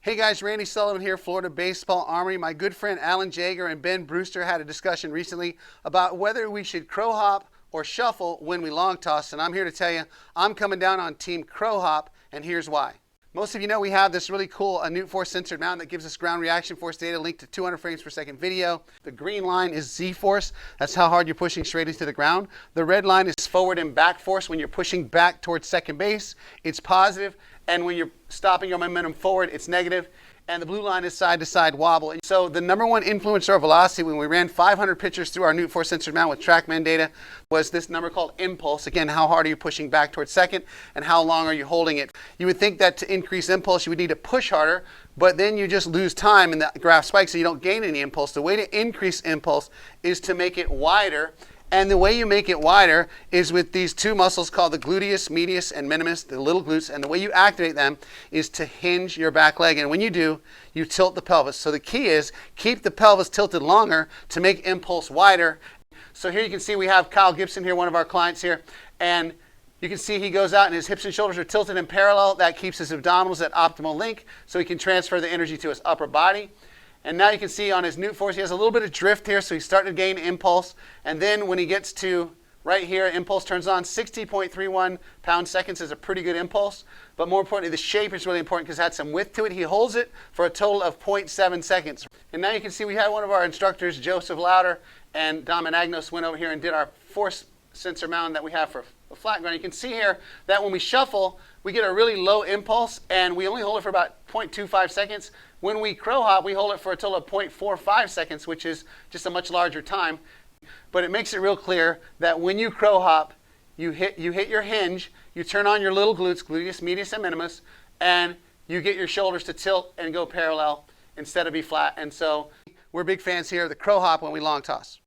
Hey guys, Randy Sullivan here, Florida Baseball Armory. My good friend Alan Jaeger and Ben Brewster had a discussion recently about whether we should crow hop or shuffle when we long toss, and I'm here to tell you I'm coming down on team crow hop, and here's why. Most of you know we have this really cool Newtforce sensored mount that gives us ground reaction force data linked to 200 frames per second video. The green line is Z-force. That's how hard you're pushing straight into the ground. The red line is forward and back force. When you're pushing back towards second base, it's positive. And when you're stopping your momentum forward, it's negative. And the blue line is side-to-side wobble. And so the number one influencer of velocity when we ran 500 pitches through our Newtforce sensored mount with TrackMan data was this number called impulse. Again, how hard are you pushing back towards second and how long are you holding it? You would think that to increase impulse, you would need to push harder, but then you just lose time and the graph spikes so you don't gain any impulse. The way to increase impulse is to make it wider. And the way you make it wider is with these two muscles called the gluteus medius and minimus, the little glutes. And the way you activate them is to hinge your back leg. And when you do, you tilt the pelvis. So the key is keep the pelvis tilted longer to make impulse wider. So here you can see we have Kyle Gibson here, one of our clients here. And you can see he goes out and his hips and shoulders are tilted in parallel. That keeps his abdominals at optimal link so he can transfer the energy to his upper body. And now you can see on his Newtforce, he has a little bit of drift here, so he's starting to gain impulse. And then when he gets to right here, impulse turns on. 60.31 pound-seconds is a pretty good impulse. But more importantly, the shape is really important because it had some width to it. He holds it for a total of 0.7 seconds. And now you can see we had one of our instructors, Joseph Lauder, and Dom Anagnos went over here and did our force sensor mount that we have for a flat ground. You can see here that when we shuffle, we get a really low impulse, and we only hold it for about 0.25 seconds. When we crow hop, we hold it for a total of 0.45 seconds, which is just a much larger time. But it makes it real clear that when you crow hop, you hit your hinge, you turn on your little glutes, gluteus medius and minimus, and you get your shoulders to tilt and go parallel instead of be flat. And so we're big fans here of the crow hop when we long toss.